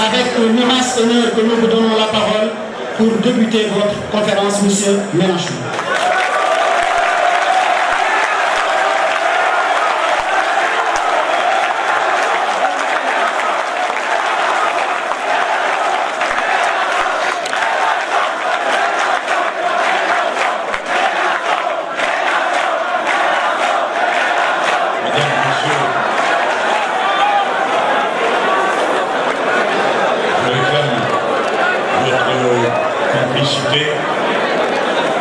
avec un immense honneur que nous vous donnons la parole pour débuter votre conférence, Monsieur Mélenchon.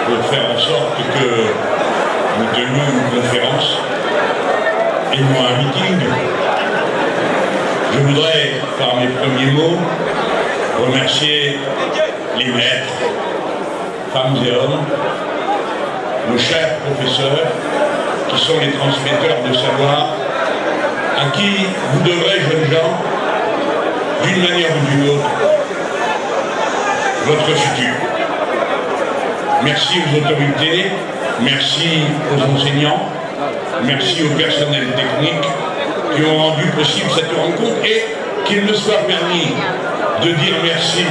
Pour faire en sorte que nous tenions une conférence et non un meeting. Je voudrais, par mes premiers mots, remercier les maîtres, femmes et hommes, nos chers professeurs, qui sont les transmetteurs de savoir, à qui vous devrez, jeunes gens, d'une manière ou d'une autre, votre futur. Merci aux autorités, merci aux enseignants, merci au personnel technique qui ont rendu possible cette rencontre et qu'il me soit permis de dire merci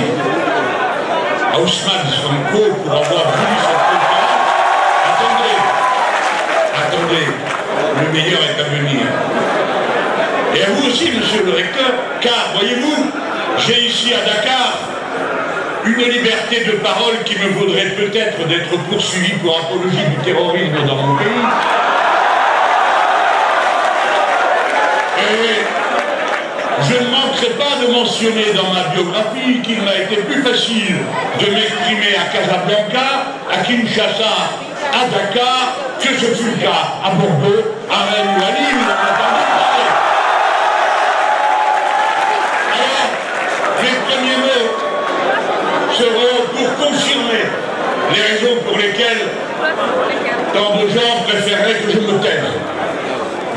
à Ousmane Sonko pour avoir voulu cette conférence. Attendez, le meilleur est à venir. Et à vous aussi, monsieur le recteur, car, voyez-vous, j'ai ici à Dakar une liberté de parole qui me vaudrait peut-être d'être poursuivi pour apologie du terrorisme dans mon pays. Et je ne manquerai pas de mentionner dans ma biographie qu'il m'a été plus facile de m'exprimer à Casablanca, à Kinshasa, à Dakar, que ce fut le cas à Bordeaux, à Rennes ou à Lille. Alors, les premiers mots seront pour confirmer les raisons pour lesquelles tant de gens préféreraient que je me taise.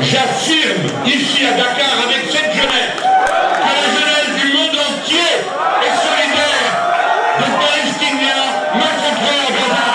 J'affirme ici à Dakar avec cette jeunesse que la jeunesse du monde entier est solidaire des Palestiniens massacrés à Gaza.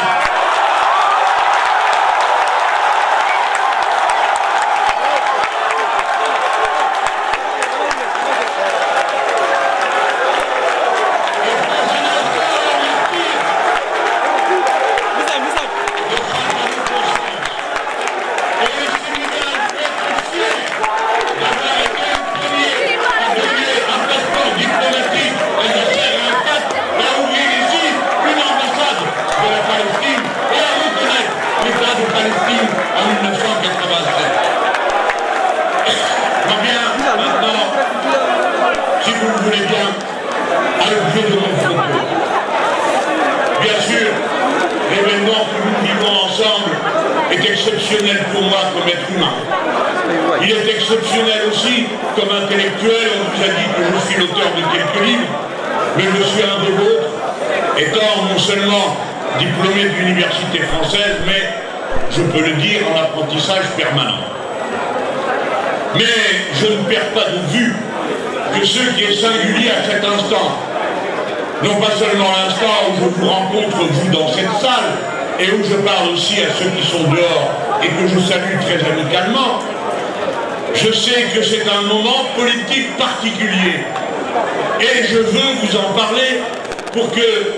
Exceptionnel pour moi comme être humain. Il est exceptionnel aussi comme intellectuel. On vous a dit que je suis l'auteur de quelques livres, mais je suis un des vôtres, étant non seulement diplômé de l'université française, mais je peux le dire en apprentissage permanent. Mais je ne perds pas de vue que ce qui est singulier à cet instant, non pas seulement l'instant où je vous rencontre, vous, dans cette salle, et où je parle aussi à ceux qui sont dehors et que je salue très amicalement, je sais que c'est un moment politique particulier. Et je veux vous en parler pour que,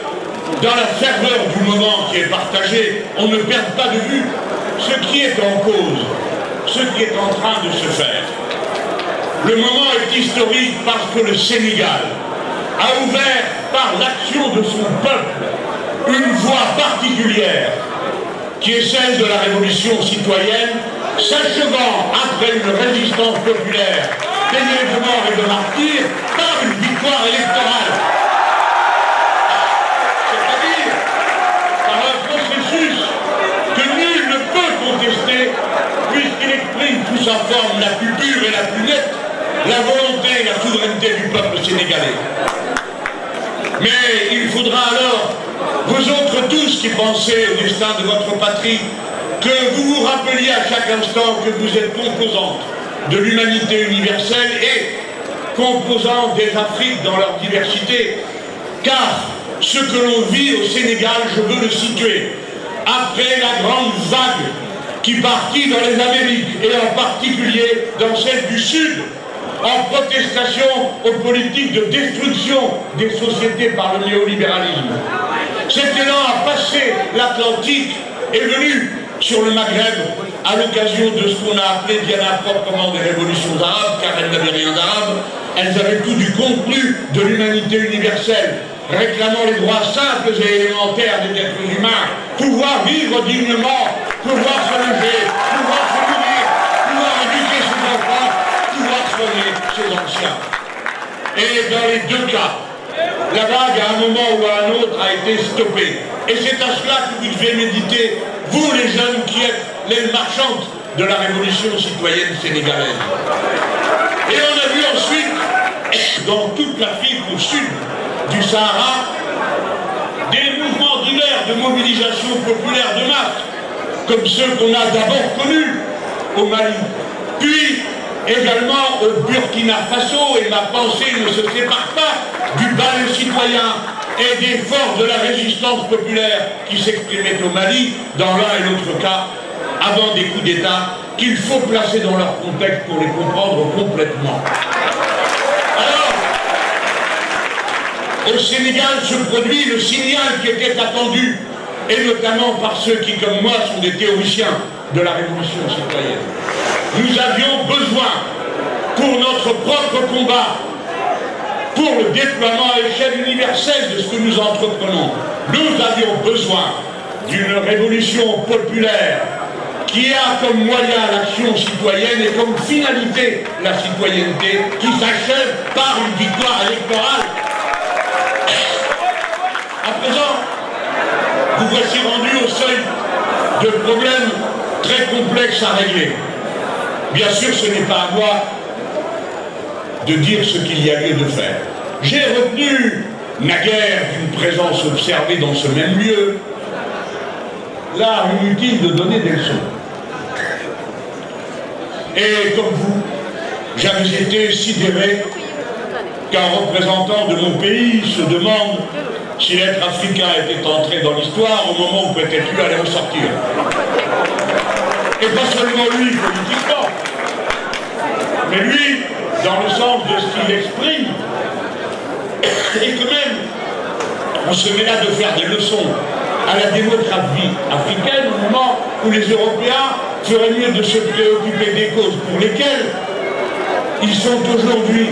dans la ferveur du moment qui est partagé, on ne perde pas de vue ce qui est en cause, ce qui est en train de se faire. Le moment est historique parce que le Sénégal a ouvert par l'action de son peuple une voie particulière qui est celle de la révolution citoyenne, s'achevant après une résistance populaire payée de mort et de martyrs par une victoire électorale. C'est-à-dire par un processus que nul ne peut contester puisqu'il exprime sous sa forme la plus pure et la plus nette la volonté et la souveraineté du peuple sénégalais. Mais il faudra alors, vous autres tous qui pensez au destin de votre patrie, que vous vous rappeliez à chaque instant que vous êtes composante de l'humanité universelle et composante des Afriques dans leur diversité, car ce que l'on vit au Sénégal, je veux le situer, après la grande vague qui partit dans les Amériques et en particulier dans celle du Sud, en protestation aux politiques de destruction des sociétés par le néolibéralisme. Cet élan à passer l'Atlantique est venu sur le Maghreb à l'occasion de ce qu'on a appelé bien improprement des révolutions arabes, car elles n'avaient rien d'arabe, elles avaient tout du contenu de l'humanité universelle, réclamant les droits simples et élémentaires des êtres humains, pouvoir vivre dignement, pouvoir se lever, pouvoir se nourrir, pouvoir éduquer ses enfants, pouvoir soigner ses anciens. Et dans les deux cas, la vague à un moment ou à un autre a été stoppée. Et c'est à cela que vous devez méditer, vous les jeunes qui êtes l'aile marchande de la révolution citoyenne sénégalaise. Et on a vu ensuite, dans toute l'Afrique au sud du Sahara, des mouvements divers de mobilisation populaire de masse, comme ceux qu'on a d'abord connus au Mali, puis également au Burkina Faso, et ma pensée ne se sépare pas du bal citoyen et des forces de la résistance populaire qui s'exprimaient au Mali, dans l'un et l'autre cas, avant des coups d'État qu'il faut placer dans leur contexte pour les comprendre complètement. Alors, au Sénégal se produit le signal qui était attendu, et notamment par ceux qui, comme moi, sont des théoriciens de la révolution citoyenne. Nous avions besoin, pour notre propre combat, pour le déploiement à échelle universelle de ce que nous entreprenons, nous avions besoin d'une révolution populaire qui a comme moyen l'action citoyenne et comme finalité la citoyenneté, qui s'achève par une victoire électorale. À présent, vous voici rendu au seuil de problèmes très complexes à régler. Bien sûr, ce n'est pas à moi de dire ce qu'il y a lieu de faire. J'ai retenu, naguère d'une présence observée dans ce même lieu, l'art inutile de donner des leçons. Et comme vous, j'avais été sidéré qu'un représentant de mon pays se demande si l'être africain était entré dans l'histoire au moment où peut-être lui allait ressortir. Et pas seulement lui, politiquement, mais lui, dans le sens de ce qu'il exprime, et quand même, on se met là de faire des leçons à la démographie africaine au moment où les Européens feraient mieux de se préoccuper des causes pour lesquelles ils sont aujourd'hui,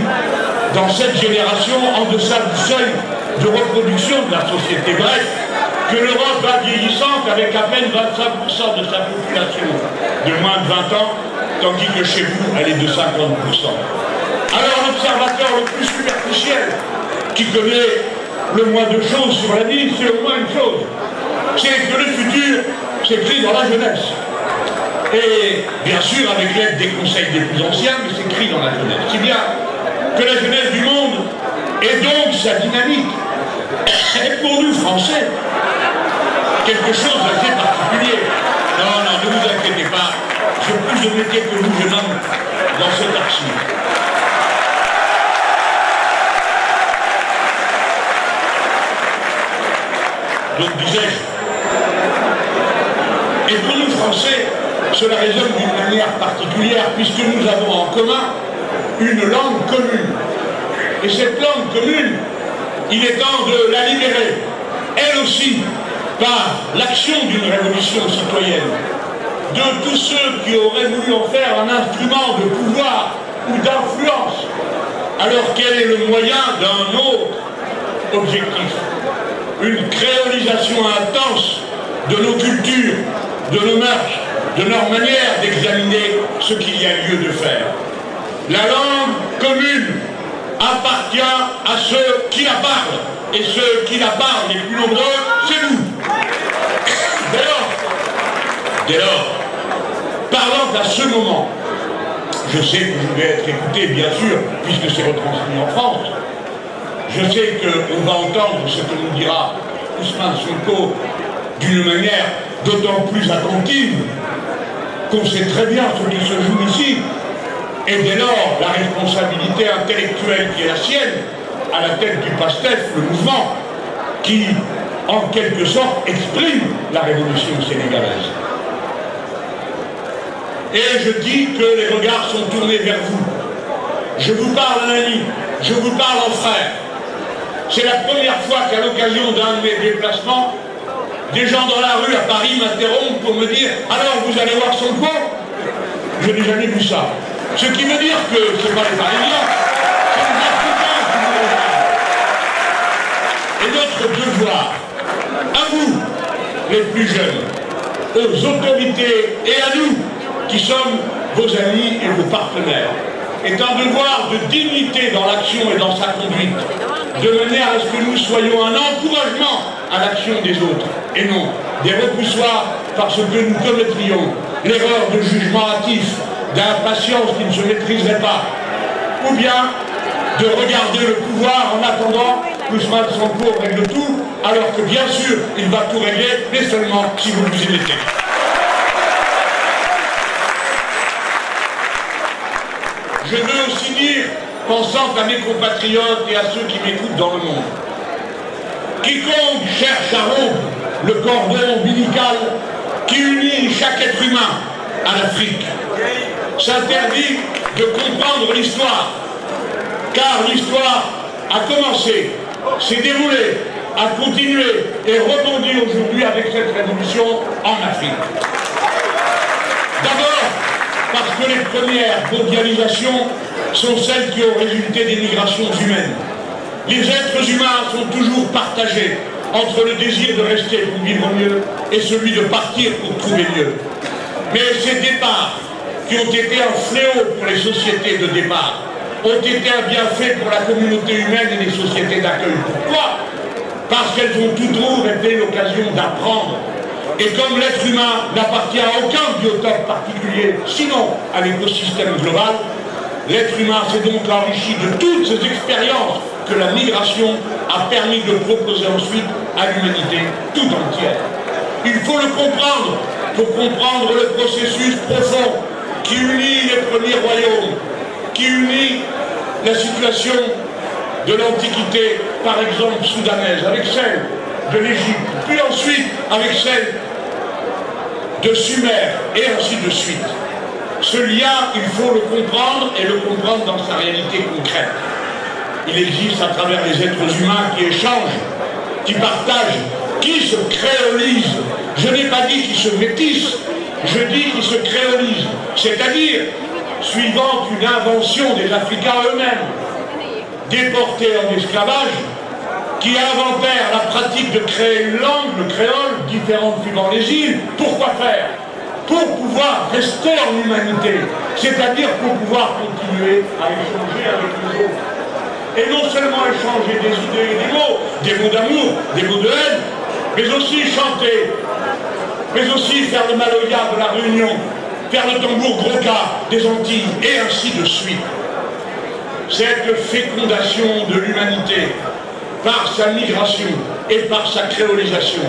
dans cette génération, en deçà du seuil de reproduction de la société. Bref, que l'Europe va vieillissante avec à peine 25% de sa population de moins de 20 ans, tandis que chez vous, elle est de 50%. Alors l'observateur le plus superficiel, qui connaît le moins de choses sur la vie, c'est au moins une chose, c'est que le futur s'écrit dans la jeunesse. Et bien sûr avec l'aide des conseils des plus anciens, mais s'écrit dans la jeunesse. Si bien que la jeunesse du monde est donc sa dynamique. Et pour nous Français, quelque chose d'assez particulier. Non, non, ne vous inquiétez pas, j'ai plus de métier que vous, jeune homme, dans cette archive. Donc disais-je, et pour nous Français, cela résonne d'une manière particulière puisque nous avons en commun une langue commune. Et cette langue commune, il est temps de la libérer, elle aussi, par l'action d'une révolution citoyenne, de tous ceux qui auraient voulu en faire un instrument de pouvoir ou d'influence, alors quel est le moyen d'un autre objectif? Une créolisation intense de nos cultures, de nos mœurs, de leur manière d'examiner ce qu'il y a lieu de faire. La langue commune appartient à ceux qui la parlent, et ceux qui la parlent les plus nombreux, c'est nous. Dès lors, parlant à ce moment, je sais que je vais être écouté, bien sûr, puisque c'est retransmis en France. Je sais qu'on va entendre ce que nous dira Ousmane Sonko d'une manière d'autant plus attentive qu'on sait très bien ce qui se joue ici. Et dès lors, la responsabilité intellectuelle qui est la sienne, à la tête du PASTEF, le mouvement, qui, en quelque sorte, exprime la révolution sénégalaise. Et je dis que les regards sont tournés vers vous. Je vous parle en ami, je vous parle en frère. C'est la première fois qu'à l'occasion d'un de mes déplacements, des gens dans la rue à Paris m'interrompent pour me dire « Alors, vous allez voir son cours ?» Je n'ai jamais vu ça. Ce qui veut dire que ce n'est pas les Parisiens, c'est les Africains qui nous rejoignent. Et notre devoir, à vous, les plus jeunes, aux autorités et à nous, qui sommes vos amis et vos partenaires, est un devoir de dignité dans l'action et dans sa conduite, de manière à ce que nous soyons un encouragement à l'action des autres, et non des repoussoirs parce que nous commettrions l'erreur de jugement hâtif, d'impatience qui ne se maîtriserait pas, ou bien de regarder le pouvoir en attendant qu'Ousmane Sonko règle tout, alors que bien sûr, il va tout régler, mais seulement si vous vous y mettez. Je veux aussi dire, pensant à mes compatriotes et à ceux qui m'écoutent dans le monde, quiconque cherche à rompre le cordon ombilical qui unit chaque être humain à l'Afrique s'interdit de comprendre l'histoire, car l'histoire a commencé, s'est déroulée, a continué et rebondit aujourd'hui avec cette révolution en Afrique. D'abord, parce que les premières mondialisations sont celles qui ont résulté des migrations humaines. Les êtres humains sont toujours partagés entre le désir de rester pour vivre mieux et celui de partir pour trouver mieux. Mais ces départs, qui ont été un fléau pour les sociétés de départ, ont été un bienfait pour la communauté humaine et les sociétés d'accueil. Pourquoi? Parce qu'elles ont toujours été l'occasion d'apprendre. Et comme l'être humain n'appartient à aucun biotope particulier, sinon à l'écosystème global, l'être humain s'est donc enrichi de toutes ces expériences que la migration a permis de proposer ensuite à l'humanité tout entière. Il faut le comprendre pour comprendre le processus profond qui unit les premiers royaumes, qui unit la situation de l'Antiquité, par exemple soudanaise, avec celle de l'Égypte, puis ensuite avec celle de Sumer, et ainsi de suite. Ce lien, il faut le comprendre, et le comprendre dans sa réalité concrète. Il existe à travers les êtres humains qui échangent, qui partagent, qui se créolisent. Je n'ai pas dit qui se métissent, je dis qui se créolisent, c'est-à-dire suivant une invention des Africains eux-mêmes, déportés en esclavage, qui inventèrent la pratique de créer une langue, le créole, différente suivant les îles. Pourquoi faire? Pour pouvoir rester en humanité, c'est-à-dire pour pouvoir continuer à échanger avec les autres. Et non seulement échanger des idées et des mots d'amour, des mots de haine, mais aussi chanter, mais aussi faire le maloya de la Réunion, faire le tambour groka des Antilles, et ainsi de suite. Cette fécondation de l'humanité, par sa migration et par sa créolisation,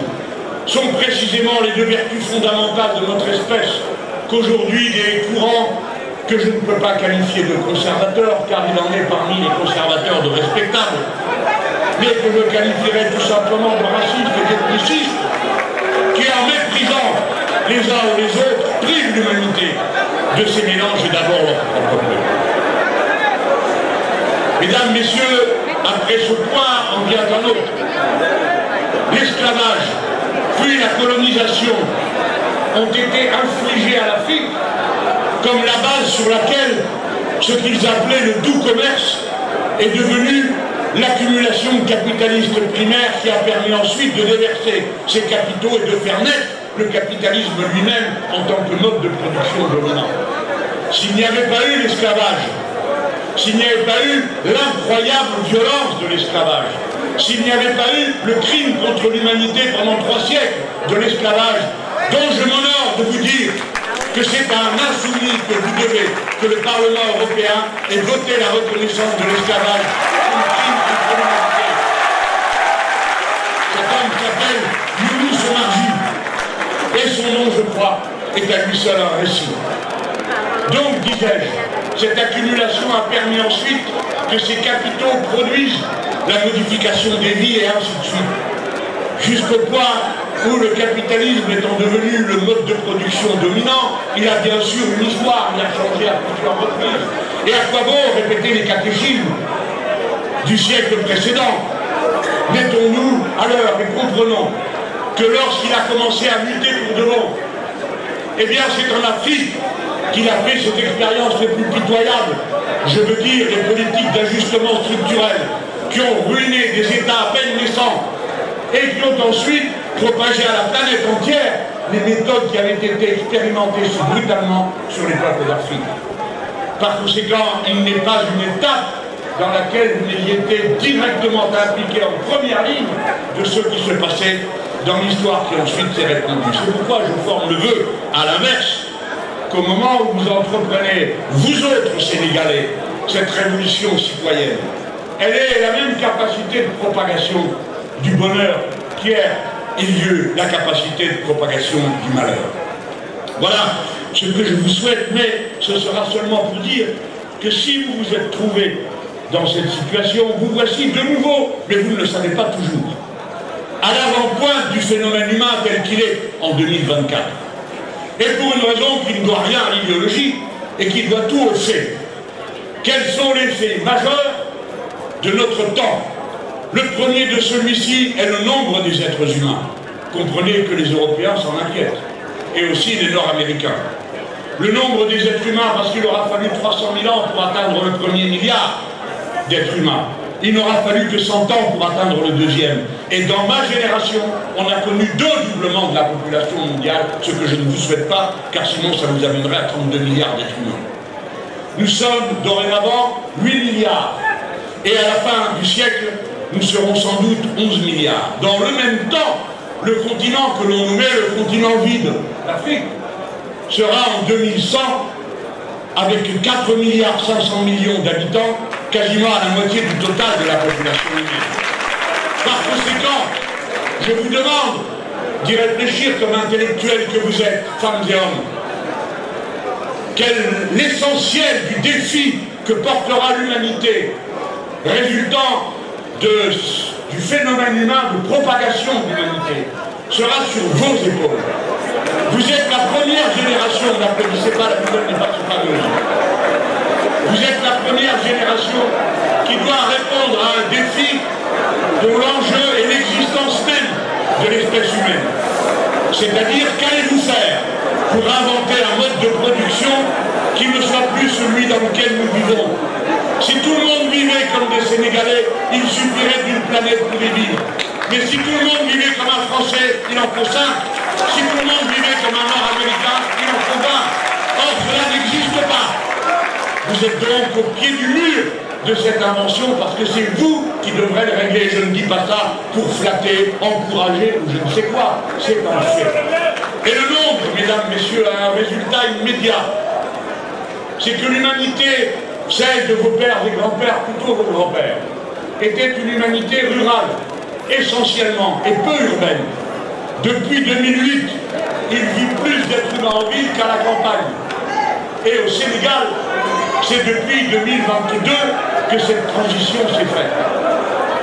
sont précisément les deux vertus fondamentales de notre espèce, qu'aujourd'hui des courants que je ne peux pas qualifier de conservateurs, car il en est parmi les conservateurs de respectables, mais que je qualifierais tout simplement de racistes et d'ethnicistes, qui en méprisant les uns ou les autres, privent l'humanité de ces mélanges et d'abord leur propre peuple. Mesdames, Messieurs, après ce point en vient un autre. L'esclavage, puis la colonisation ont été infligés à l'Afrique comme la base sur laquelle ce qu'ils appelaient le doux commerce est devenu l'accumulation capitaliste primaire qui a permis ensuite de déverser ces capitaux et de faire naître le capitalisme lui-même en tant que mode de production dominant. S'il n'y avait pas eu l'esclavage, s'il n'y avait pas eu l'incroyable violence de l'esclavage, s'il n'y avait pas eu le crime contre l'humanité pendant 3 siècles de l'esclavage, dont je m'honore de vous dire que c'est à un insoumis que vous devez que le Parlement européen ait voté la reconnaissance de l'esclavage comme crime contre l'humanité. Cet homme s'appelle Younous Omarjee, et son nom, je crois, est à lui seul un récit. Donc, disais-je, cette accumulation a permis ensuite que ces capitaux produisent la modification des vies et ainsi de suite. Jusqu'au point où le capitalisme étant devenu le mode de production dominant, il a bien sûr une histoire, il a changé à plusieurs reprises. Et à quoi bon répéter les catéchismes du siècle précédent? Mettons-nous à l'heure et comprenons que lorsqu'il a commencé à lutter pour de bon, eh bien c'est en Afrique qu'il a fait cette expérience les plus pitoyables, je veux dire les politiques d'ajustement structurel qui ont ruiné des États à peine naissants et qui ont ensuite propagé à la planète entière les méthodes qui avaient été expérimentées si brutalement sur les peuples d'Afrique. Par conséquent, il n'est pas une étape dans laquelle vous n'ayez été directement impliqué en première ligne de ce qui se passait dans l'histoire qui ensuite s'est répandue. C'est pourquoi je forme le vœu, à l'inverse, qu'au moment où vous entreprenez, vous autres Sénégalais, cette révolution citoyenne, elle ait la même capacité de propagation du bonheur qu'hier il y eut la capacité de propagation du malheur. Voilà ce que je vous souhaite, mais ce sera seulement pour dire que si vous vous êtes trouvé dans cette situation, vous voici de nouveau, mais vous ne le savez pas toujours, à l'avant-pointe du phénomène humain tel qu'il est en 2024. Et pour une raison qui ne doit rien à l'idéologie et qui doit tout aux faits. Quels sont les faits majeurs de notre temps? Le premier de celui-ci est le nombre des êtres humains. Comprenez que les Européens s'en inquiètent, et aussi les Nord-Américains. Le nombre des êtres humains, parce qu'il aura fallu 300 000 ans pour atteindre le premier milliard d'êtres humains. Il n'aura fallu que 100 ans pour atteindre le deuxième. Et dans ma génération, on a connu 2 doublements de la population mondiale, ce que je ne vous souhaite pas, car sinon ça vous amènerait à 32 milliards d'êtres humains. Nous sommes dorénavant 8 milliards. Et à la fin du siècle, nous serons sans doute 11 milliards. Dans le même temps, le continent que l'on nommait le continent vide, l'Afrique, sera en 2100, avec 4 milliards 500 millions d'habitants, quasiment à la moitié du total de la population humaine. Par conséquent, je vous demande d'y réfléchir comme intellectuels que vous êtes, femmes et hommes. L'essentiel du défi que portera l'humanité résultant du phénomène humain de propagation de l'humanité sera sur vos épaules. Vous êtes la première génération, n'applaudissez pas, la nouvelle n'est pas fameuse. Vous êtes la première génération qui doit répondre à un défi dont l'enjeu est l'existence même de l'espèce humaine. C'est-à-dire, qu'allez-vous faire pour inventer un mode de production qui ne soit plus celui dans lequel nous vivons? Si tout le monde vivait comme des Sénégalais, il suffirait d'une planète pour y vivre. Mais si tout le monde vivait comme un Français, il en faut 5. Si tout le monde vivait comme un Nord-Américain, il en faut 20. Or, cela n'existe pas. Vous êtes donc au pied du mur de cette invention parce que c'est vous qui devrez le régler. Je ne dis pas ça pour flatter, encourager ou je ne sais quoi. C'est un fait. Et le nombre, mesdames, messieurs, a un résultat immédiat. C'est que l'humanité, celle de vos pères et grands-pères, plutôt vos grands-pères, était une humanité rurale, essentiellement, et peu urbaine. Depuis 2008, il vit plus d'êtres humains en ville qu'à la campagne. Et au Sénégal, c'est depuis 2022 que cette transition s'est faite.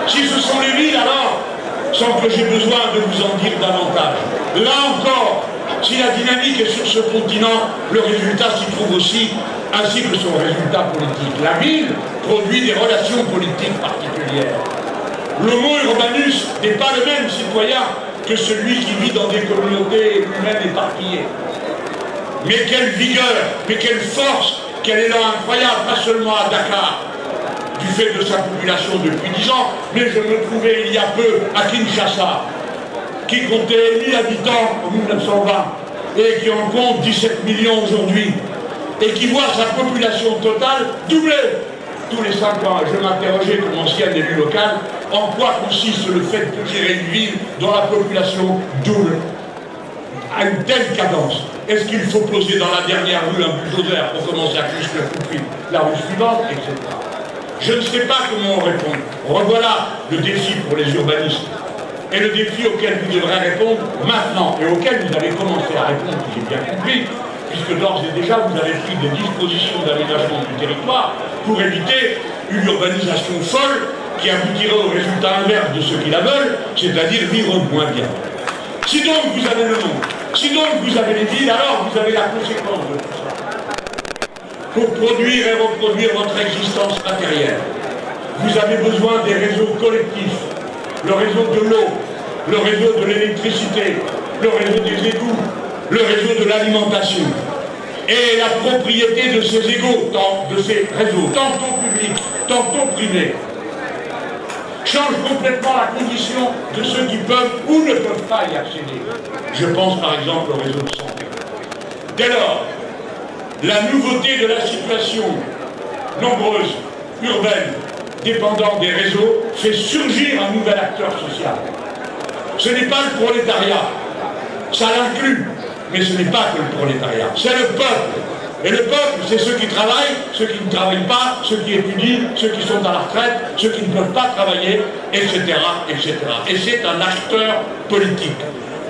Si ce sont les villes, alors, sans que j'ai besoin de vous en dire davantage. Là encore, si la dynamique est sur ce continent, le résultat s'y trouve aussi, ainsi que son résultat politique. La ville produit des relations politiques particulières. L'homo urbanus n'est pas le même citoyen que celui qui vit dans des communautés humaines éparpillées. Mais quelle vigueur, mais quelle force, quel élan incroyable, pas seulement à Dakar, du fait de sa population depuis 10 ans, mais je me trouvais il y a peu à Kinshasa, qui comptait 1000 habitants en 1920 et qui en compte 17 millions aujourd'hui, et qui voit sa population totale doubler tous les 5 ans. Je m'interrogeais comme ancien élu local, en quoi consiste le fait de gérer une ville dont la population double à une telle cadence? Est-ce qu'il faut poser dans la dernière rue un bulldozer pour commencer à construire tout de suite la rue suivante, etc. Je ne sais pas comment on répond. Revoilà le défi pour les urbanistes. Et le défi auquel vous devrez répondre maintenant, et auquel vous avez commencé à répondre, j'ai bien compris, puisque d'ores et déjà vous avez pris des dispositions d'aménagement du territoire pour éviter une urbanisation folle qui aboutirait au résultat inverse de ceux qui la veulent, c'est-à-dire vivre moins bien. Si donc vous avez le nombre, si donc vous avez les villes, alors vous avez la conséquence de tout ça. pour produire et reproduire votre existence matérielle. Vous avez besoin des réseaux collectifs, le réseau de l'eau, le réseau de l'électricité, le réseau des égouts, le réseau de l'alimentation. Et la propriété de ces égouts, de ces réseaux, tantôt publics, tantôt privés, change complètement la condition de ceux qui peuvent ou ne peuvent pas y accéder. Je pense par exemple au réseau de santé. Dès lors, la nouveauté de la situation, nombreuse, urbaine, dépendant des réseaux, fait surgir un nouvel acteur social. Ce n'est pas le prolétariat, ça l'inclut, mais ce n'est pas que le prolétariat, c'est le peuple. Et le peuple, c'est ceux qui travaillent, ceux qui ne travaillent pas, ceux qui étudient, ceux qui sont à la retraite, ceux qui ne peuvent pas travailler, etc., etc. Et c'est un acteur politique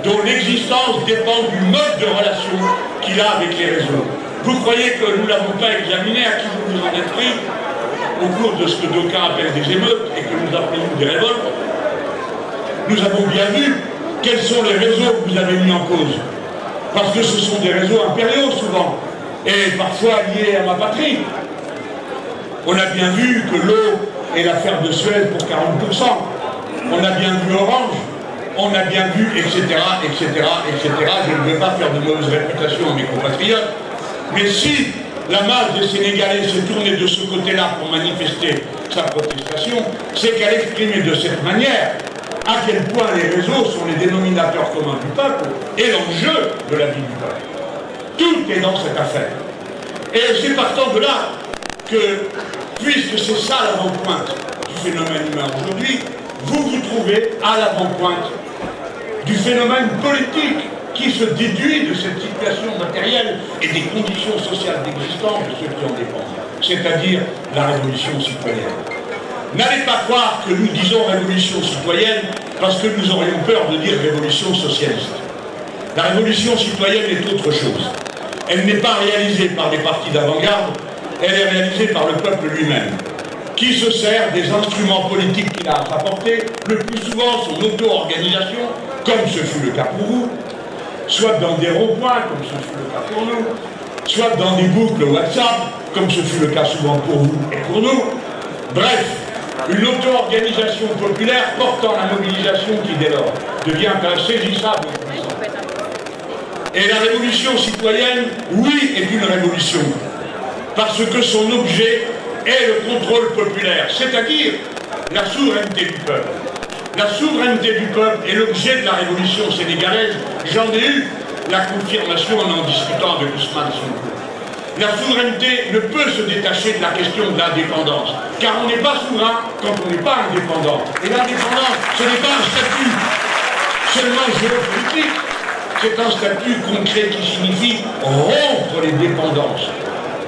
dont l'existence dépend du mode de relation qu'il a avec les réseaux. Vous croyez que nous ne l'avons pas examiné, à qui vous vous en êtes pris au cours de ce que d'aucuns appellent des émeutes et que nous appelons des révoltes? Nous avons bien vu quels sont les réseaux que vous avez mis en cause. Parce que ce sont des réseaux impériaux souvent, et parfois liés à ma patrie. On a bien vu que l'eau est l'affaire de Suez pour 40%. On a bien vu Orange, on a bien vu, etc., etc., etc. Je ne veux pas faire de mauvaise réputation à mes compatriotes, mais si la masse des Sénégalais s'est tournée de ce côté-là pour manifester sa protestation, c'est qu'elle exprimait de cette manière à quel point les réseaux sont les dénominateurs communs du peuple et l'enjeu de la vie du peuple. Tout est dans cette affaire. Et c'est partant de là que, puisque c'est ça l'avant-pointe du phénomène humain aujourd'hui, vous vous trouvez à l'avant-pointe du phénomène politique qui se déduit de cette situation matérielle et des conditions sociales d'existence de ceux qui en dépendent, c'est-à-dire la révolution citoyenne. N'allez pas croire que nous disons révolution citoyenne parce que nous aurions peur de dire révolution socialiste. La révolution citoyenne est autre chose. Elle n'est pas réalisée par des partis d'avant-garde, elle est réalisée par le peuple lui-même, qui se sert des instruments politiques qu'il a à sa portée, le plus souvent son auto-organisation, comme ce fut le cas pour vous, soit dans des ronds-points, comme ce fut le cas pour nous, soit dans des boucles WhatsApp, comme ce fut le cas souvent pour vous et pour nous. Bref, une auto-organisation populaire portant la mobilisation qui, dès lors, devient insaisissable. Et la révolution citoyenne, oui, est une révolution, parce que son objet est le contrôle populaire, c'est-à-dire la souveraineté du peuple. La souveraineté du peuple est l'objet de la révolution sénégalaise. J'en ai eu la confirmation en discutant avec Ousmane Sonko. La souveraineté ne peut se détacher de la question de l'indépendance, car on n'est pas souverain quand on n'est pas indépendant. Et l'indépendance, ce n'est pas un statut seulement géopolitique, c'est un statut concret qui signifie rompre les dépendances,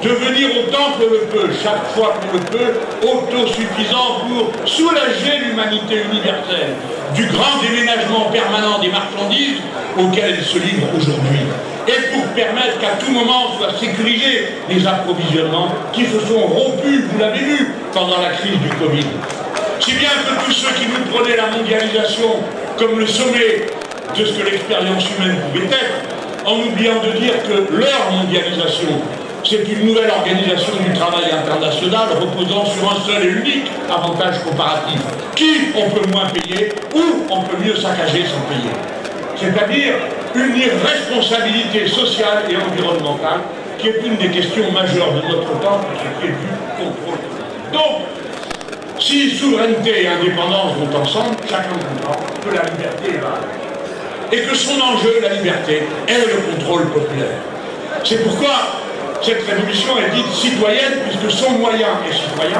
devenir autant que le peut, chaque fois qu'on le peut, autosuffisant pour soulager l'humanité universelle du grand déménagement permanent des marchandises auxquelles elle se livre aujourd'hui, et pour permettre qu'à tout moment soient sécurisés les approvisionnements qui se sont rompus, vous l'avez vu, pendant la crise du Covid. Si bien que tous ceux qui nous prenaient la mondialisation comme le sommet de ce que l'expérience humaine pouvait être, en oubliant de dire que leur mondialisation, c'est une nouvelle organisation du travail international reposant sur un seul et unique avantage comparatif. Qui on peut moins payer ou on peut mieux saccager sans payer. C'est-à-dire une irresponsabilité sociale et environnementale qui est une des questions majeures de notre temps pour ce qui est du contrôle. Donc, si souveraineté et indépendance vont ensemble, chacun comprend que la liberté va. Et que son enjeu, la liberté, est le contrôle populaire. C'est pourquoi cette révolution est dite citoyenne, puisque son moyen est citoyen,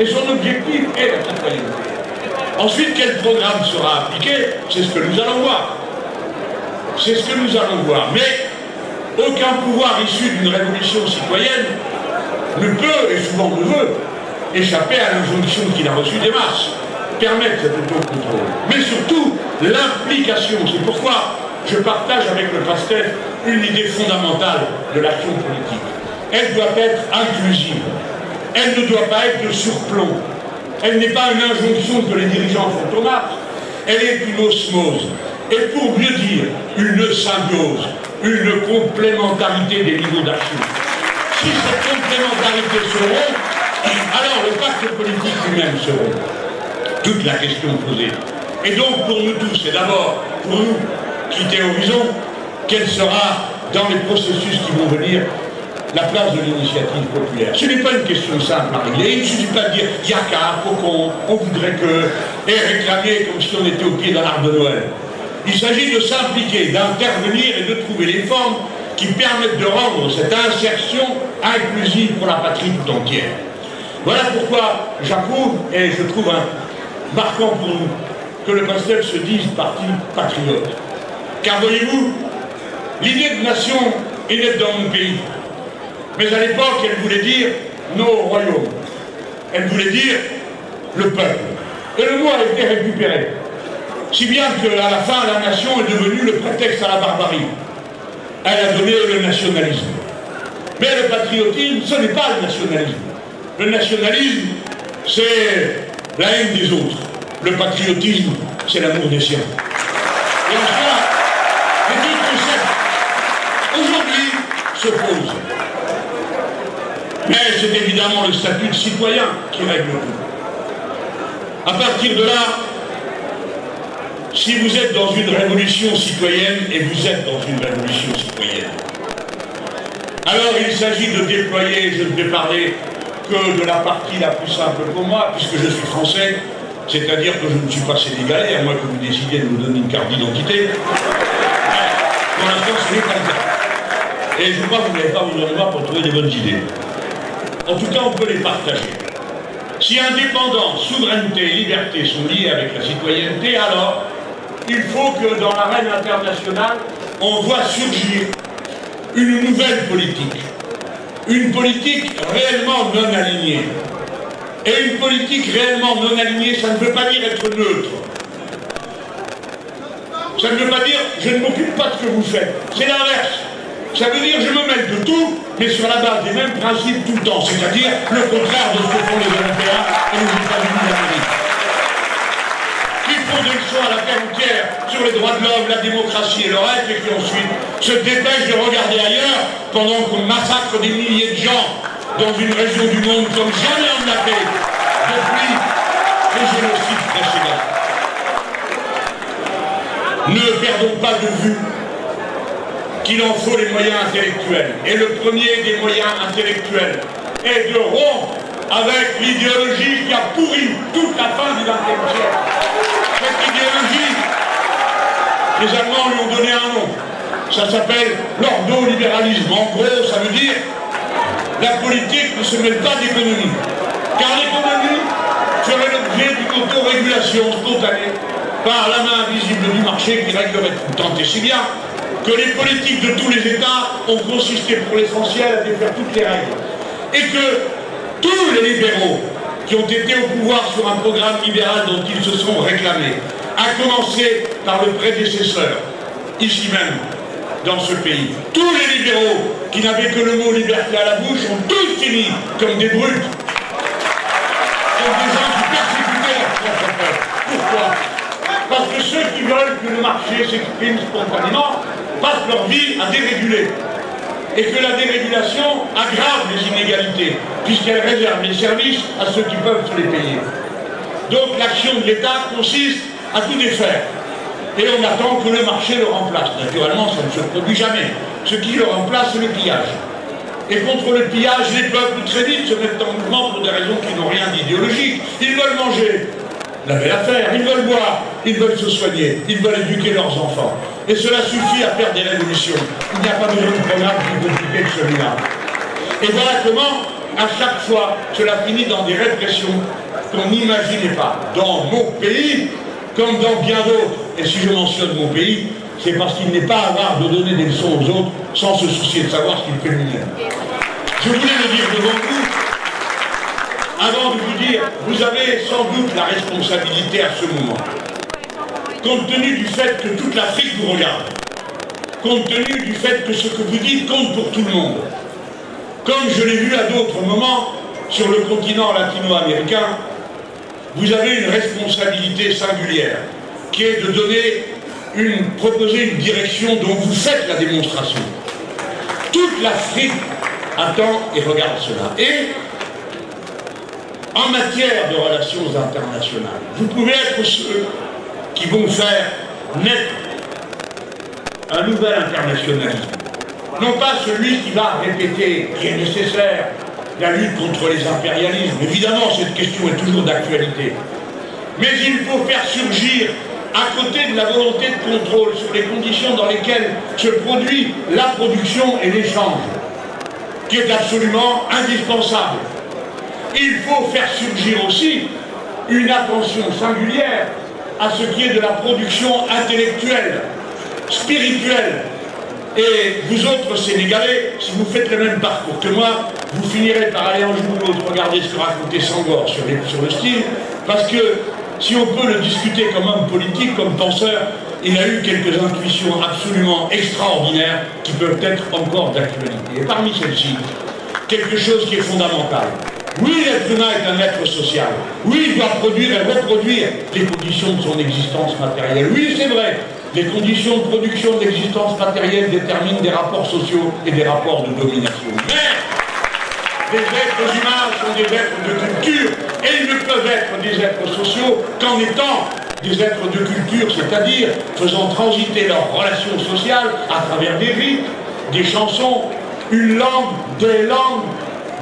et son objectif est la citoyenneté. Ensuite, quel programme sera appliqué? C'est ce que nous allons voir. C'est ce que nous allons voir. Mais aucun pouvoir issu d'une révolution citoyenne ne peut, et souvent ne veut, échapper à l'injonction qu'il a reçue des masses, permettre cet autocontrôle. Mais surtout, l'implication. C'est pourquoi je partage avec le PASTEF une idée fondamentale de l'action politique. Elle doit être inclusive. Elle ne doit pas être de surplomb. Elle n'est pas une injonction que les dirigeants font aux masses. Elle est une osmose. Et pour mieux dire, une symbiose, une complémentarité des niveaux d'action. Si cette complémentarité se rompt, alors le pacte politique lui-même se rompt. Toute la question posée. Et donc pour nous tous, et d'abord pour nous qui théorisons, quelle sera dans les processus qui vont venir la place de l'initiative populaire. Ce n'est pas une question simple à régler. Il ne suffit pas de dire « Yaka, Faucon, on voudrait que » et réclamer comme si on était au pied d'un arbre de Noël. Il s'agit de s'impliquer, d'intervenir et de trouver les formes qui permettent de rendre cette insertion inclusive pour la patrie tout entière. Voilà pourquoi j'approuve et je trouve marquant pour nous que le PASTEF se dise parti patriote. Car voyez-vous, l'idée de nation est née dans mon pays. Mais à l'époque, elle voulait dire nos royaumes. Elle voulait dire le peuple. Et le mot a été récupéré. Si bien qu'à la fin, la nation est devenue le prétexte à la barbarie. Elle a donné le nationalisme. Mais le patriotisme, ce n'est pas le nationalisme. Le nationalisme, c'est la haine des autres. Le patriotisme, c'est l'amour des siens. Et en cela, les deux concepts, aujourd'hui, se posent. Mais c'est évidemment le statut de citoyen qui règle tout. À partir de là, si vous êtes dans une révolution citoyenne, et vous êtes dans une révolution citoyenne, alors il s'agit de déployer, je ne vais parler que de la partie la plus simple pour moi, puisque je suis français, c'est-à-dire que je ne suis pas sénégalais, à moins que vous décidiez de me donner une carte d'identité. Pour l'instant, ce n'est pas le cas. Et je crois que vous n'avez pas besoin de moi pour trouver des bonnes idées. En tout cas, on peut les partager. Si indépendance, souveraineté et liberté sont liés avec la citoyenneté, alors il faut que dans l'arène internationale, on voit surgir une nouvelle politique. Une politique réellement non alignée. Et une politique réellement non alignée, ça ne veut pas dire être neutre. Ça ne veut pas dire je ne m'occupe pas de ce que vous faites. C'est l'inverse. Ça veut dire je me mêle de tout, mais sur la base des mêmes principes tout le temps. C'est-à-dire le contraire de ce que font les Européens et les États-Unis d'Amérique. Qui font des leçons à la terre entière sur les droits de l'homme, la démocratie et le reste, et qui ensuite se dépêchent de regarder ailleurs pendant qu'on massacre des milliers de gens dans une région du monde comme jamais on l'a fait depuis les génocides précédents. Ne perdons pas de vue qu'il en faut les moyens intellectuels. Et le premier des moyens intellectuels est de rompre avec l'idéologie qui a pourri toute la fin du XXe siècle. Cette idéologie, les Allemands lui ont donné un nom. Ça s'appelle l'ordolibéralisme. En gros, ça veut dire la politique ne se mêle pas d'économie. Car l'économie serait l'objet d'une autorégulation spontanée par la main invisible du marché qui réglerait tout. Tant et si bien que les politiques de tous les États ont consisté pour l'essentiel à défaire toutes les règles. Et que tous les libéraux qui ont été au pouvoir sur un programme libéral dont ils se sont réclamés, à commencer par le prédécesseur, ici même, dans ce pays, tous les libéraux qui n'avaient que le mot liberté à la bouche ont tous fini comme des brutes, comme des gens qui persécutaient leur propre peuple. Pourquoi? Parce que ceux qui veulent que le marché s'exprime spontanément passent leur vie à déréguler. Et que la dérégulation aggrave les inégalités, puisqu'elle réserve les services à ceux qui peuvent se les payer. Donc l'action de l'État consiste à tout défaire. Et on attend que le marché le remplace. Naturellement, ça ne se produit jamais. Ce qui le remplace, c'est le pillage. Et contre le pillage, les peuples très vite se mettent en mouvement pour des raisons qui n'ont rien d'idéologique. Ils veulent manger, laver l'affaire, ils veulent boire, ils veulent se soigner, ils veulent éduquer leurs enfants. Et cela suffit à faire des révolutions. Il n'y a pas besoin de programme plus compliqué que celui-là. Et voilà comment, à chaque fois, cela finit dans des répressions qu'on n'imaginait pas. Dans mon pays, comme dans bien d'autres. Et si je mentionne mon pays, c'est parce qu'il n'est pas avare de donner des leçons aux autres sans se soucier de savoir ce qu'il fait lui-même. Je voulais le dire devant vous, avant de vous dire, vous avez sans doute la responsabilité à ce moment. Compte tenu du fait que toute l'Afrique vous regarde, compte tenu du fait que ce que vous dites compte pour tout le monde, comme je l'ai vu à d'autres moments sur le continent latino-américain, vous avez une responsabilité singulière, qui est de proposer une direction dont vous faites la démonstration. Toute l'Afrique attend et regarde cela. Et en matière de relations internationales, vous pouvez être ceux qui vont faire naître un nouvel internationalisme. Non pas celui qui va répéter, qui est nécessaire, la lutte contre les impérialismes. Évidemment, cette question est toujours d'actualité. Mais il faut faire surgir, à côté de la volonté de contrôle sur les conditions dans lesquelles se produit la production et l'échange, qui est absolument indispensable, il faut faire surgir aussi une attention singulière à ce qui est de la production intellectuelle, spirituelle. Et vous autres Sénégalais, si vous faites le même parcours que moi, vous finirez par aller un jour ou l'autre regarder ce que racontait Senghor sur le style, parce que si on peut le discuter comme homme politique, comme penseur, il a eu quelques intuitions absolument extraordinaires qui peuvent être encore d'actualité. Et parmi celles-ci, quelque chose qui est fondamental. Oui, l'être humain est un être social. Oui, il doit produire et reproduire les conditions de son existence matérielle. Oui, c'est vrai. Les conditions de production de l'existence matérielle déterminent des rapports sociaux et des rapports de domination. Mais les êtres humains sont des êtres de culture et ils ne peuvent être des êtres sociaux qu'en étant des êtres de culture, c'est-à-dire faisant transiter leurs relations sociales à travers des rites, des chansons, une langue,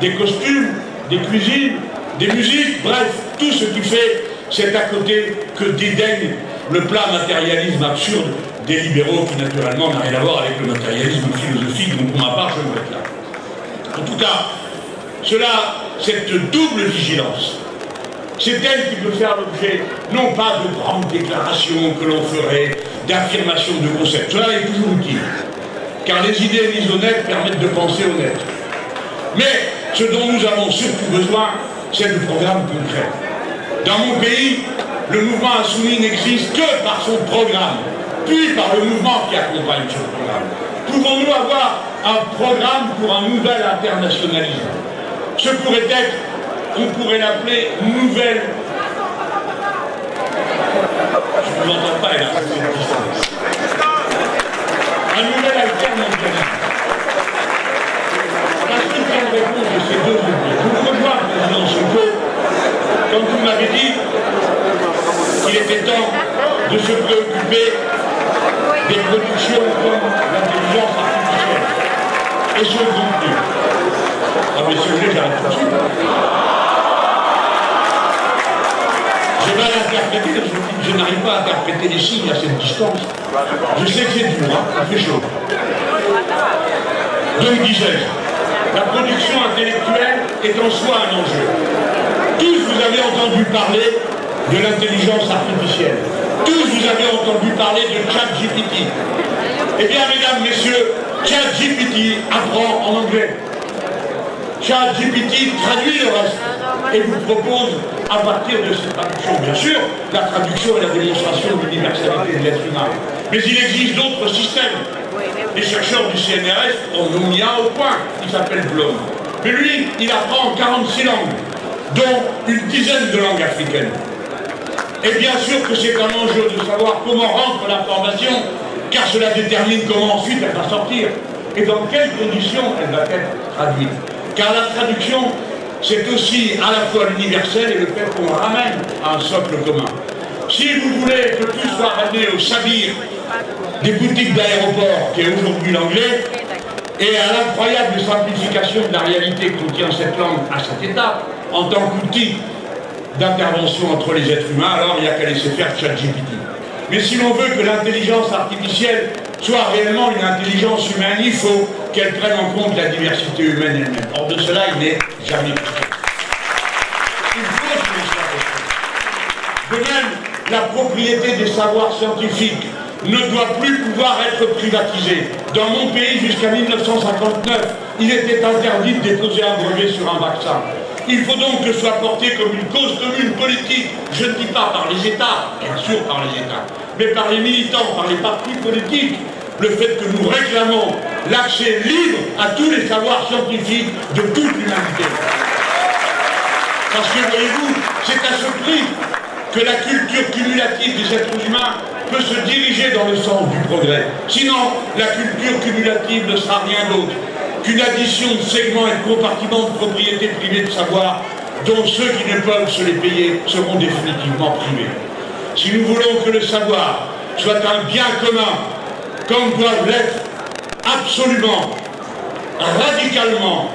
des costumes, des cuisines, des musiques, bref, tout ce qui fait cet à côté que dédaigne le plat matérialisme absurde des libéraux qui naturellement n'a rien à voir avec le matérialisme philosophique dont pour ma part je me réclame. En tout cas, cette double vigilance, c'est elle qui peut faire l'objet non pas de grandes déclarations que l'on ferait, d'affirmations de concepts. Cela est toujours utile, car les idées mises honnêtes permettent de penser honnête. Mais ce dont nous avons surtout besoin, c'est de programmes concrets. Dans mon pays, le mouvement insoumis n'existe que par son programme, puis par le mouvement qui accompagne ce programme. Pouvons-nous avoir un programme pour un nouvel internationalisme? Ce pourrait être, on pourrait l'appeler nouvelle... Je ne vous entends pas, là. Un nouvel alternationalisme. La seule réponse de ces deux mouvements. Je vous rejoins, président Sonko, comme vous m'avez dit, qu'il était temps de se préoccuper des productions comme l'intelligence artificielle et son contenu. Ah mais si vous voulez, j'arrête tout de suite. J'ai mal interprété, je n'arrive pas à interpréter les signes à cette distance. Je sais que c'est dur, hein, ça fait chaud. Donc disais-je, la production intellectuelle est en soi un enjeu. Tous vous avez entendu parler de l'intelligence artificielle. Tous vous avez entendu parler de ChatGPT. Eh bien, mesdames, messieurs, ChatGPT apprend en anglais. ChatGPT traduit le reste et vous propose, à partir de cette traduction, bien sûr, la traduction et la démonstration de l'universalité de l'être humain. Mais il existe d'autres systèmes. Les chercheurs du CNRS en ont mis un au point, il s'appelle Blom. Mais lui, il apprend 46 langues, dont une dizaine de langues africaines. Et bien sûr que c'est un enjeu de savoir comment rendre l'information, car cela détermine comment ensuite elle va sortir et dans quelles conditions elle va être traduite. Car la traduction, c'est aussi à la fois l'universel et le fait qu'on ramène à un socle commun. Si vous voulez que tout soit ramené au sabir des boutiques d'aéroport, qui est aujourd'hui l'anglais, et à l'incroyable simplification de la réalité que contient cette langue à cet état, en tant qu'outil d'intervention entre les êtres humains, alors il n'y a qu'à laisser faire ChatGPT. Mais si l'on veut que l'intelligence artificielle soit réellement une intelligence humaine, il faut qu'elle prenne en compte la diversité humaine elle-même. Or de cela, il n'est jamais question. Il faut que cela soit. De même, la propriété des savoirs scientifiques ne doit plus pouvoir être privatisée. Dans mon pays, jusqu'à 1959, il était interdit de déposer un brevet sur un vaccin. Il faut donc que soit porté comme une cause commune politique, je ne dis pas par les États, bien sûr par les États, mais par les militants, par les partis politiques, le fait que nous réclamons l'accès libre à tous les savoirs scientifiques de toute l'humanité. Parce que, voyez-vous, c'est à ce prix que la culture cumulative des êtres humains peut se diriger dans le sens du progrès. Sinon, la culture cumulative ne sera rien d'autre qu'une addition de segments et de compartiments de propriété privée de savoir, dont ceux qui ne peuvent se les payer seront définitivement privés. Si nous voulons que le savoir soit un bien commun, comme doivent l'être absolument, radicalement,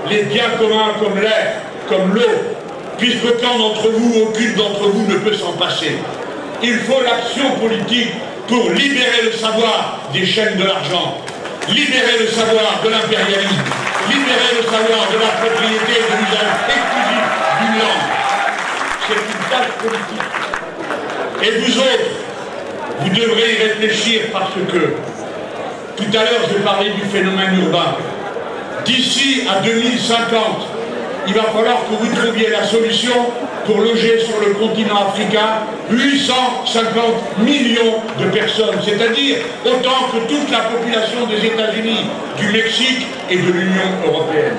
les biens communs comme l'air, comme l'eau, puisqu'aucun d'entre vous, aucune d'entre vous ne peut s'en passer. Il faut l'action politique pour libérer le savoir des chaînes de l'argent, libérer le savoir de l'impérialisme, libérer le savoir de la propriété et de l'usage exclusif d'une langue. C'est une tâche politique. Et vous autres, vous devrez y réfléchir parce que, tout à l'heure, je parlais du phénomène urbain. D'ici à 2050, il va falloir que vous trouviez la solution pour loger sur le continent africain 850 millions de personnes, c'est-à-dire autant que toute la population des États-Unis, du Mexique et de l'Union européenne.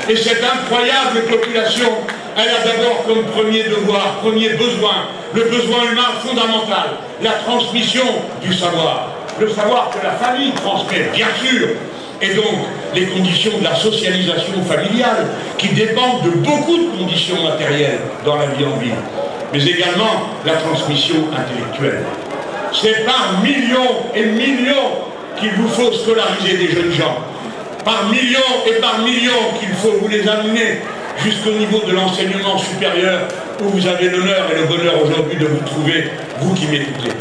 Et cette incroyable population, elle a d'abord comme premier devoir, premier besoin, le besoin humain fondamental, la transmission du savoir. Le savoir que la famille transmet, bien sûr, et donc les conditions de la socialisation familiale qui dépendent de beaucoup de conditions matérielles dans la vie en ville, mais également la transmission intellectuelle. C'est par millions et millions qu'il vous faut scolariser des jeunes gens, par millions et par millions qu'il faut vous les amener jusqu'au niveau de l'enseignement supérieur où vous avez l'honneur et le bonheur aujourd'hui de vous trouver, vous qui m'écoutez.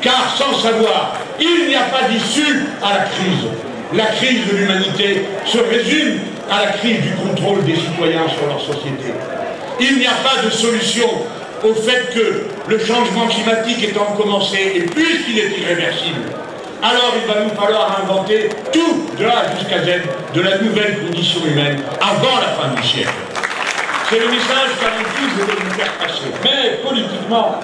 Car sans savoir, il n'y a pas d'issue à la crise. La crise de l'humanité se résume à la crise du contrôle des citoyens sur leur société. Il n'y a pas de solution au fait que le changement climatique étant commencé, et puisqu'il est irréversible, alors il va nous falloir inventer tout, de A jusqu'à Z, de la nouvelle condition humaine avant la fin du siècle. C'est le message qu'avant tout je veux vous faire passer. Mais politiquement,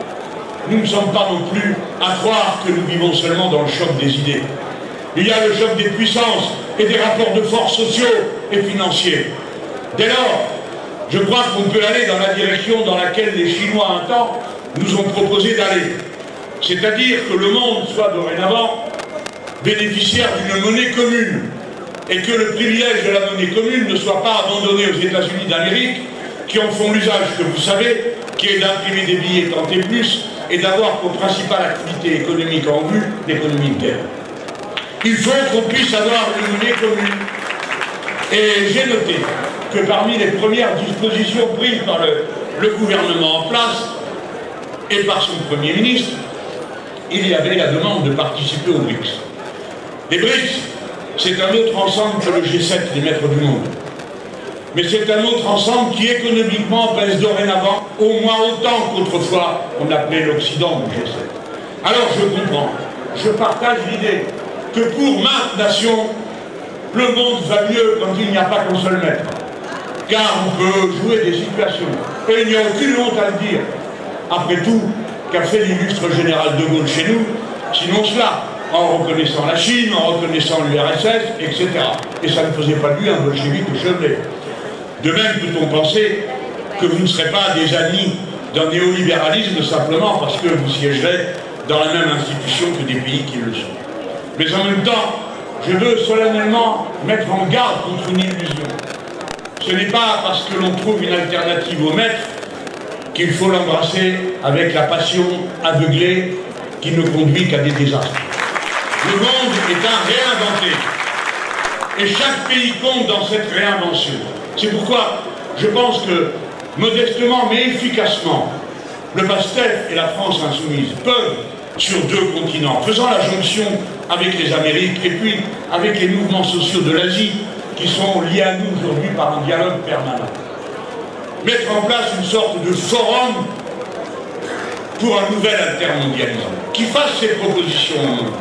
nous ne sommes pas non plus à croire que nous vivons seulement dans le choc des idées. Il y a le choc des puissances et des rapports de force sociaux et financiers. Dès lors, je crois qu'on peut aller dans la direction dans laquelle les Chinois un temps nous ont proposé d'aller. C'est-à-dire que le monde soit dorénavant bénéficiaire d'une monnaie commune et que le privilège de la monnaie commune ne soit pas abandonné aux États-Unis d'Amérique qui en font l'usage que vous savez, qui est d'imprimer des billets tant et plus et d'avoir pour principale activité économique en vue l'économie de guerre. Il faut qu'on puisse avoir une monnaie commune. Et j'ai noté que parmi les premières dispositions prises par le gouvernement en place et par son Premier ministre, il y avait la demande de participer aux BRICS. Les BRICS, c'est un autre ensemble que le G7 des maîtres du monde. Mais c'est un autre ensemble qui économiquement pèse dorénavant au moins autant qu'autrefois on appelait l'Occident du G7. Alors je comprends, je partage l'idée que pour maintes nations, le monde va mieux quand il n'y a pas qu'un seul maître. Car on peut jouer des situations. Et il n'y a aucune honte à le dire. Après tout, qu'a fait l'illustre général de Gaulle chez nous, sinon cela, en reconnaissant la Chine, en reconnaissant l'URSS, etc. Et ça ne faisait pas de lui un bolchevique ou chevelé. De même peut-on penser que vous ne serez pas des amis d'un néolibéralisme simplement parce que vous siégerez dans la même institution que des pays qui le sont. Mais en même temps, je veux solennellement mettre en garde contre une illusion. Ce n'est pas parce que l'on trouve une alternative au maître qu'il faut l'embrasser avec la passion aveuglée qui ne conduit qu'à des désastres. Le monde est à réinventer. Et chaque pays compte dans cette réinvention. C'est pourquoi je pense que, modestement mais efficacement, le PASTEF et la France insoumise peuvent, sur deux continents, faisant la jonction avec les Amériques et puis avec les mouvements sociaux de l'Asie, qui sont liés à nous aujourd'hui par un dialogue permanent, mettre en place une sorte de forum pour un nouvel altermondialisme, qui fasse ces propositions au monde.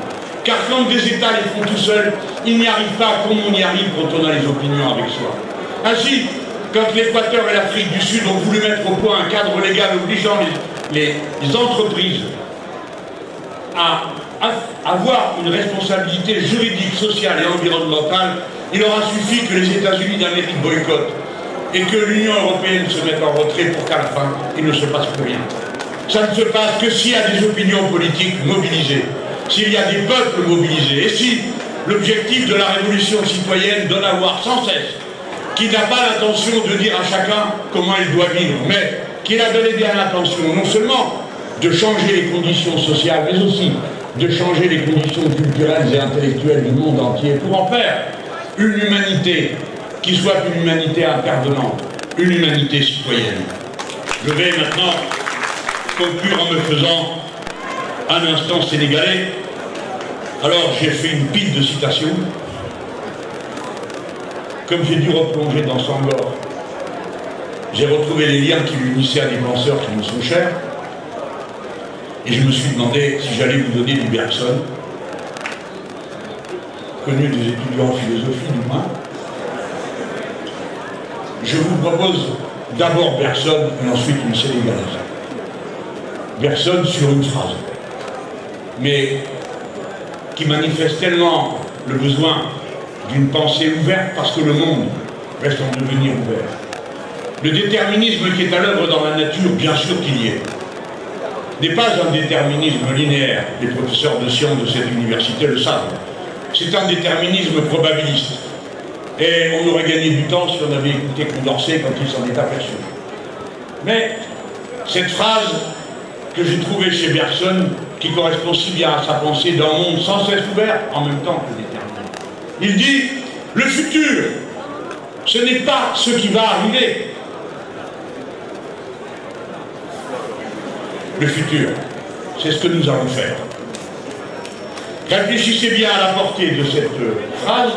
Car quand des États les font tout seuls, ils n'y arrivent pas comme on y arrive quand on a les opinions avec soi. Ainsi, quand l'Équateur et l'Afrique du Sud ont voulu mettre au point un cadre légal obligeant les entreprises à avoir une responsabilité juridique, sociale et environnementale, il aura suffi que les États-Unis d'Amérique boycottent et que l'Union européenne se mette en retrait pour qu'à la fin, il ne se passe plus rien. Ça ne se passe que s'il y a des opinions politiques mobilisées, s'il y a des peuples mobilisés, et si l'objectif de la révolution citoyenne donne à voir sans cesse qu'il n'a pas l'intention de dire à chacun comment il doit vivre, mais qu'il a bel et bien l'intention non seulement de changer les conditions sociales, mais aussi de changer les conditions culturelles et intellectuelles du monde entier pour en faire une humanité qui soit une humanité intervenante, une humanité citoyenne. Je vais maintenant conclure en me faisant un instant sénégalais. Alors j'ai fait une pile de citations. Comme j'ai dû replonger dans Senghor, j'ai retrouvé les liens qui l'unissaient à des penseurs qui me sont chers. Et je me suis demandé si j'allais vous donner du Bergson, connu des étudiants en philosophie du moins. Je vous propose d'abord Bergson et ensuite une sénégalaise. Bergson sur une phrase, mais qui manifeste tellement le besoin d'une pensée ouverte parce que le monde reste en devenir ouvert. Le déterminisme qui est à l'œuvre dans la nature, bien sûr qu'il y est, n'est pas un déterminisme linéaire. Les professeurs de sciences de cette université le savent. C'est un déterminisme probabiliste. Et on aurait gagné du temps si on avait écouté Condorcet quand il s'en est aperçu. Mais cette phrase que j'ai trouvée chez Bergson, qui correspond si bien à sa pensée d'un monde sans cesse ouvert, en même temps que déterminé. Il dit, le futur, ce n'est pas ce qui va arriver. Le futur, c'est ce que nous allons faire. Réfléchissez bien à la portée de cette phrase,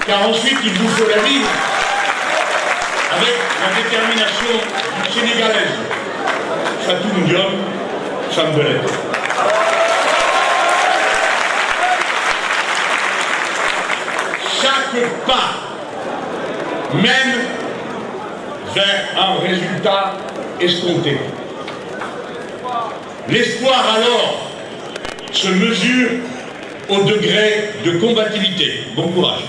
car ensuite il vous faut la vivre avec la détermination sénégalaise. Fatou Ndiom, femme de lettres. Chaque pas mène vers un résultat escompté. L'espoir alors se mesure au degré de combativité. Bon courage.